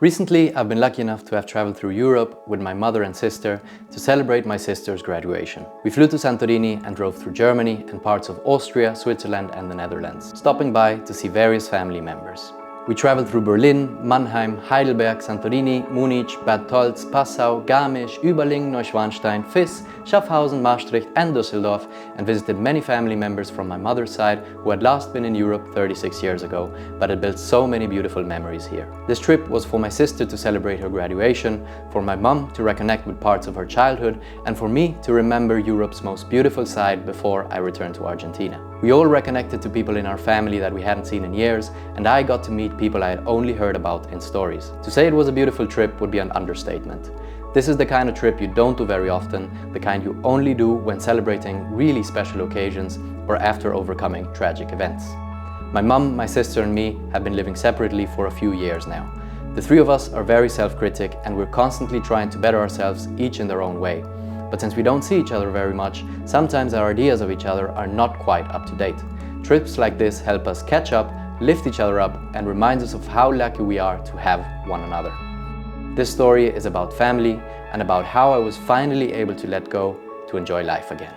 Recently, I've been lucky enough to have traveled through Europe with my mother and sister to celebrate my sister's graduation. We flew to Santorini and drove through Germany and parts of Austria, Switzerland and the Netherlands, stopping by to see various family members. We traveled through Berlin, Mannheim, Heidelberg, Santorini, Munich, Bad Tolz, Passau, Garmisch, Überlingen, Neuschwanstein, Vis, Schaffhausen, Maastricht and Düsseldorf, and visited many family members from my mother's side who had last been in Europe 36 years ago, but had built so many beautiful memories here. This trip was for my sister to celebrate her graduation, for my mum to reconnect with parts of her childhood, and for me to remember Europe's most beautiful side before I returned to Argentina. We all reconnected to people in our family that we hadn't seen in years, and I got to meet people I had only heard about in stories. To say it was a beautiful trip would be an understatement. This is the kind of trip you don't do very often, the kind you only do when celebrating really special occasions or after overcoming tragic events. My mum, my sister and me have been living separately for a few years now. The three of us are very self-critic and we're constantly trying to better ourselves, each in their own way. But since we don't see each other very much, sometimes our ideas of each other are not quite up to date. Trips like this help us catch up, lift each other up and remind us of how lucky we are to have one another. This story is about family and about how I was finally able to let go to enjoy life again.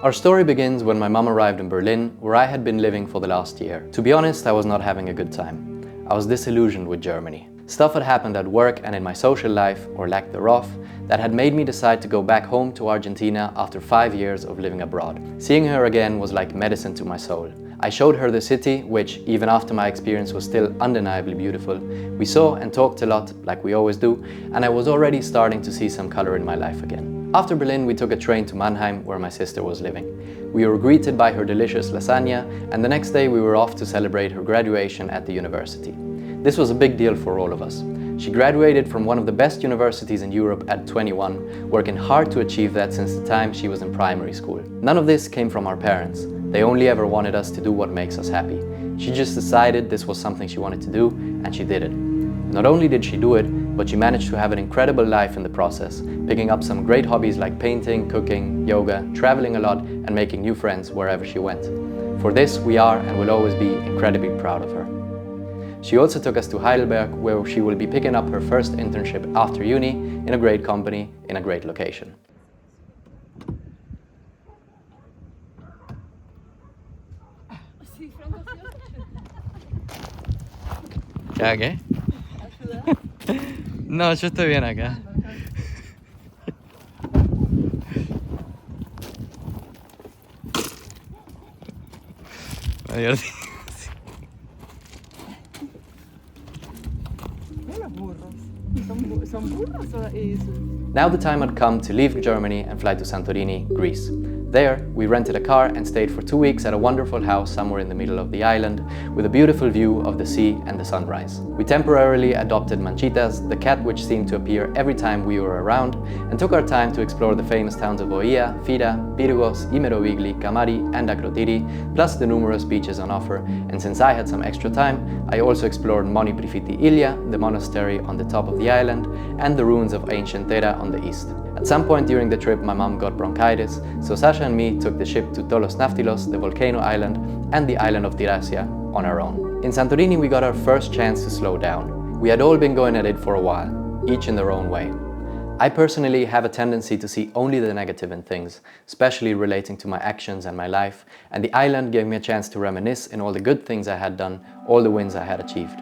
Our story begins when my mum arrived in Berlin, where I had been living for the last year. To be honest, I was not having a good time. I was disillusioned with Germany. Stuff had happened at work and in my social life, or lack thereof, that had made me decide to go back home to Argentina after 5 years of living abroad. Seeing her again was like medicine to my soul. I showed her the city, which, even after my experience was still undeniably beautiful. We saw and talked a lot, like we always do, and I was already starting to see some color in my life again. After Berlin, we took a train to Mannheim, where my sister was living. We were greeted by her delicious lasagna, and the next day we were off to celebrate her graduation at the university. This was a big deal for all of us. She graduated from one of the best universities in Europe at 21, working hard to achieve that since the time she was in primary school. None of this came from our parents. They only ever wanted us to do what makes us happy. She just decided this was something she wanted to do, and she did it. Not only did she do it, but she managed to have an incredible life in the process, picking up some great hobbies like painting, cooking, yoga, traveling a lot, and making new friends wherever she went. For this, we are and will always be incredibly proud of her. She also took us to Heidelberg, where she will be picking up her first internship after uni in a great company, in a great location. ¿Qué hago? No, yo estoy bien acá. Adiós. Now the time had come to leave Germany and fly to Santorini, Greece. There, we rented a car and stayed for 2 weeks at a wonderful house somewhere in the middle of the island, with a beautiful view of the sea and the sunrise. We temporarily adopted Manchitas, the cat which seemed to appear every time we were around, and took our time to explore the famous towns of Oia, Fira, Pyrgos, Imerovigli, Kamari and Akrotiri, plus the numerous beaches on offer, and since I had some extra time, I also explored Moni Prifiti Ilia, the monastery on the top of the island, and the ruins of ancient Thera on the east. At some point during the trip, my mom got bronchitis, so Sasha and me took the ship to Tolos Naftilos, the volcano island, and the island of Tirasia on our own. In Santorini, we got our first chance to slow down. We had all been going at it for a while, each in their own way. I personally have a tendency to see only the negative in things, especially relating to my actions and my life, and the island gave me a chance to reminisce in all the good things I had done, all the wins I had achieved.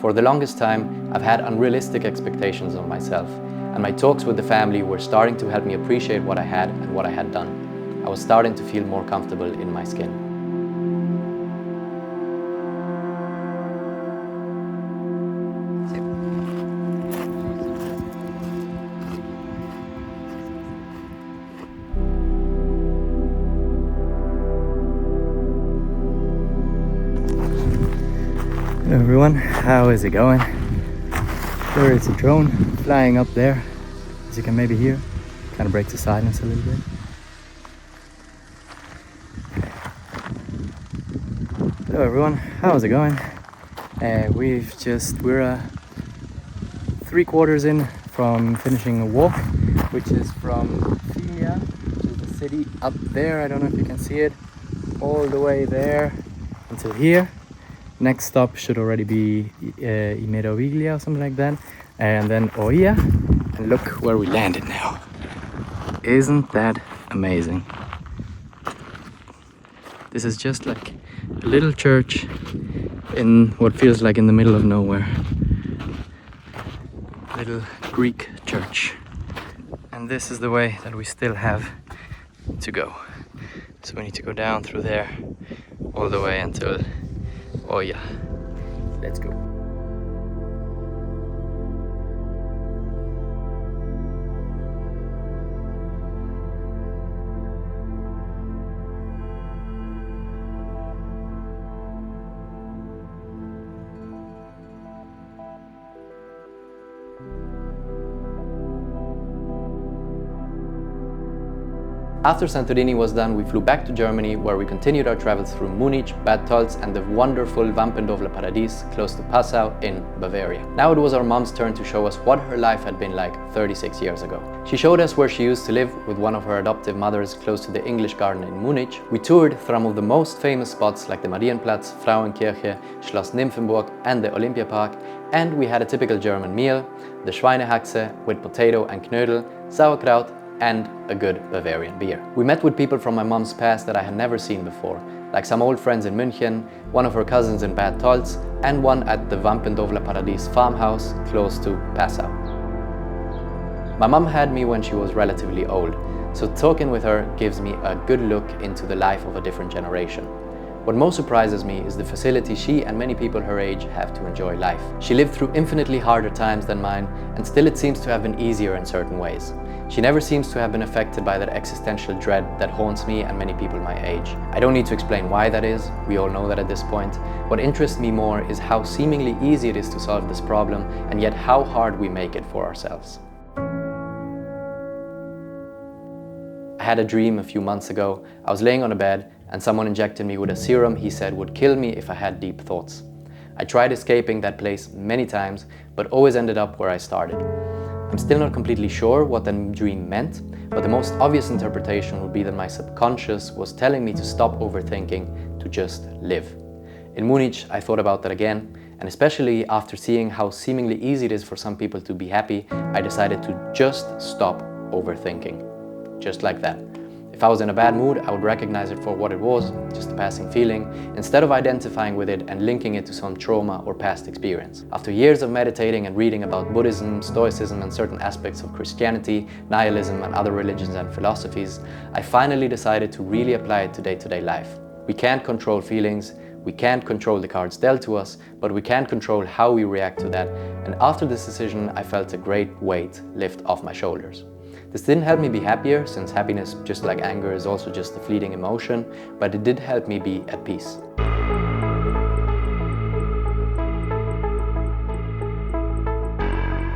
For the longest time, I've had unrealistic expectations of myself, and my talks with the family were starting to help me appreciate what I had and what I had done. I was starting to feel more comfortable in my skin. Hello everyone, how is it going? There is a drone flying up there, as you can maybe hear. Kind of breaks the silence a little bit. Hello everyone, how's it going? We're 3/4 in from finishing a walk, which is from Filia, which is the city up there. I don't know if you can see it, all the way there until here. Next stop should already be I Meraviglia or something like that. And then Oia. And look where we landed now. Isn't that amazing? This is just like a little church in what feels like in the middle of nowhere. Little Greek church. And this is the way that we still have to go. So we need to go down through there all the way until Oia. Let's go. After Santorini was done, we flew back to Germany, where we continued our travels through Munich, Bad Tölz and the wonderful Wampendorfler Paradies close to Passau in Bavaria. Now it was our mom's turn to show us what her life had been like 36 years ago. She showed us where she used to live with one of her adoptive mothers close to the English Garden in Munich. We toured some of the most famous spots like the Marienplatz, Frauenkirche, Schloss Nymphenburg and the Olympiapark, and we had a typical German meal, the Schweinehaxe with potato and knödel, sauerkraut, and a good Bavarian beer. We met with people from my mom's past that I had never seen before, like some old friends in München, one of her cousins in Bad Tölz, and one at the Wampendorfler Paradies farmhouse close to Passau. My mom had me when she was relatively old, so talking with her gives me a good look into the life of a different generation. What most surprises me is the facility she and many people her age have to enjoy life. She lived through infinitely harder times than mine, and still it seems to have been easier in certain ways. She never seems to have been affected by that existential dread that haunts me and many people my age. I don't need to explain why that is, we all know that at this point. What interests me more is how seemingly easy it is to solve this problem, and yet how hard we make it for ourselves. I had a dream a few months ago. I was laying on a bed and someone injected me with a serum he said would kill me if I had deep thoughts. I tried escaping that place many times, but always ended up where I started. I'm still not completely sure what that dream meant, but the most obvious interpretation would be that my subconscious was telling me to stop overthinking, to just live. In Munich, I thought about that again, and especially after seeing how seemingly easy it is for some people to be happy, I decided to just stop overthinking. Just like that. If I was in a bad mood, I would recognize it for what it was, just a passing feeling, instead of identifying with it and linking it to some trauma or past experience. After years of meditating and reading about Buddhism, Stoicism and certain aspects of Christianity, nihilism and other religions and philosophies, I finally decided to really apply it to day-to-day life. We can't control feelings, we can't control the cards dealt to us, but we can control how we react to that, and after this decision I felt a great weight lift off my shoulders. This didn't help me be happier, since happiness, just like anger, is also just a fleeting emotion, but it did help me be at peace.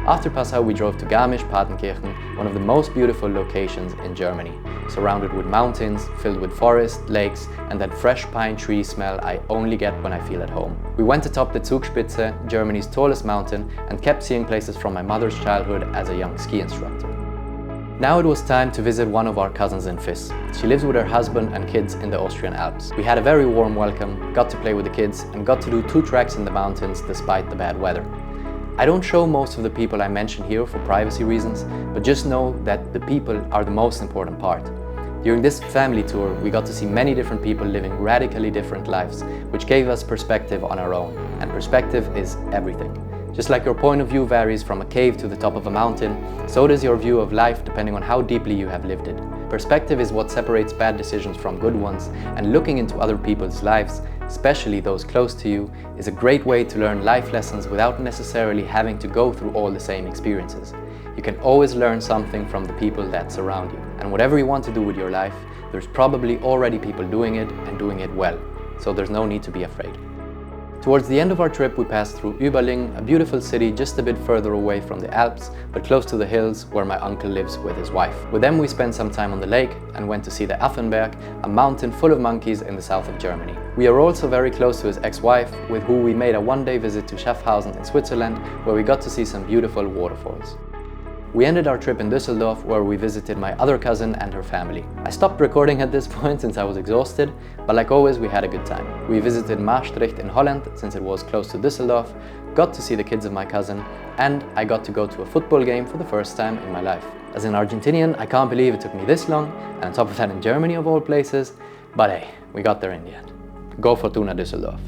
After Passau, we drove to Garmisch-Partenkirchen, one of the most beautiful locations in Germany, surrounded with mountains, filled with forest, lakes, and that fresh pine tree smell I only get when I feel at home. We went atop the Zugspitze, Germany's tallest mountain, and kept seeing places from my mother's childhood as a young ski instructor. Now it was time to visit one of our cousins in Vis. She lives with her husband and kids in the Austrian Alps. We had a very warm welcome, got to play with the kids, and got to do 2 tracks in the mountains despite the bad weather. I don't show most of the people I mention here for privacy reasons, but just know that the people are the most important part. During this family tour, we got to see many different people living radically different lives, which gave us perspective on our own, and perspective is everything. Just like your point of view varies from a cave to the top of a mountain, so does your view of life depending on how deeply you have lived it. Perspective is what separates bad decisions from good ones, and looking into other people's lives, especially those close to you, is a great way to learn life lessons without necessarily having to go through all the same experiences. You can always learn something from the people that surround you. And whatever you want to do with your life, there's probably already people doing it and doing it well, so there's no need to be afraid. Towards the end of our trip, we passed through Überling, a beautiful city just a bit further away from the Alps, but close to the hills where my uncle lives with his wife. With them we spent some time on the lake and went to see the Affenberg, a mountain full of monkeys in the south of Germany. We are also very close to his ex-wife, with who we made a one-day visit to Schaffhausen in Switzerland, where we got to see some beautiful waterfalls. We ended our trip in Düsseldorf, where we visited my other cousin and her family. I stopped recording at this point since I was exhausted, but like always we had a good time. We visited Maastricht in Holland since it was close to Düsseldorf, got to see the kids of my cousin, and I got to go to a football game for the first time in my life. As an Argentinian, I can't believe it took me this long, and on top of that in Germany of all places, but hey, we got there in the end. Go Fortuna Düsseldorf.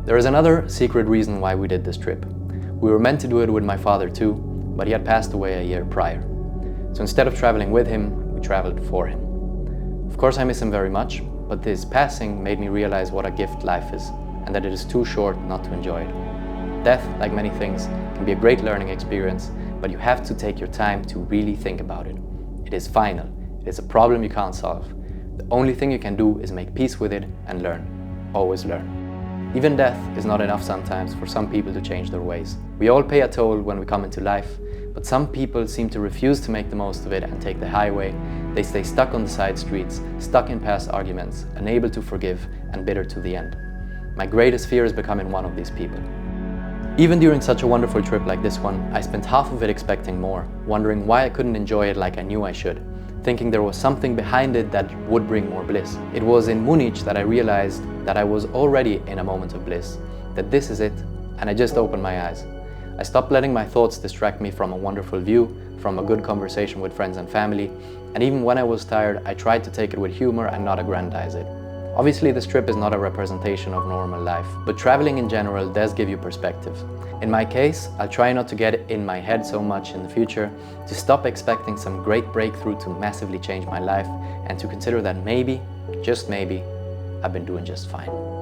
There is another secret reason why we did this trip. We were meant to do it with my father too, but he had passed away a year prior. So instead of traveling with him, we traveled for him. Of course I miss him very much, but his passing made me realize what a gift life is, and that it is too short not to enjoy it. Death, like many things, can be a great learning experience, but you have to take your time to really think about it. It is final. It is a problem you can't solve. The only thing you can do is make peace with it and learn. Always learn. Even death is not enough sometimes for some people to change their ways. We all pay a toll when we come into life, but some people seem to refuse to make the most of it and take the highway. They stay stuck on the side streets, stuck in past arguments, unable to forgive and bitter to the end. My greatest fear is becoming one of these people. Even during such a wonderful trip like this one, I spent half of it expecting more, wondering why I couldn't enjoy it like I knew I should, thinking there was something behind it that would bring more bliss. It was in Munich that I realized that I was already in a moment of bliss, that this is it, and I just opened my eyes. I stopped letting my thoughts distract me from a wonderful view, from a good conversation with friends and family, and even when I was tired, I tried to take it with humor and not aggrandize it. Obviously, this trip is not a representation of normal life, but traveling in general does give you perspective. In my case, I'll try not to get in my head so much in the future, to stop expecting some great breakthrough to massively change my life, and to consider that maybe, just maybe, I've been doing just fine.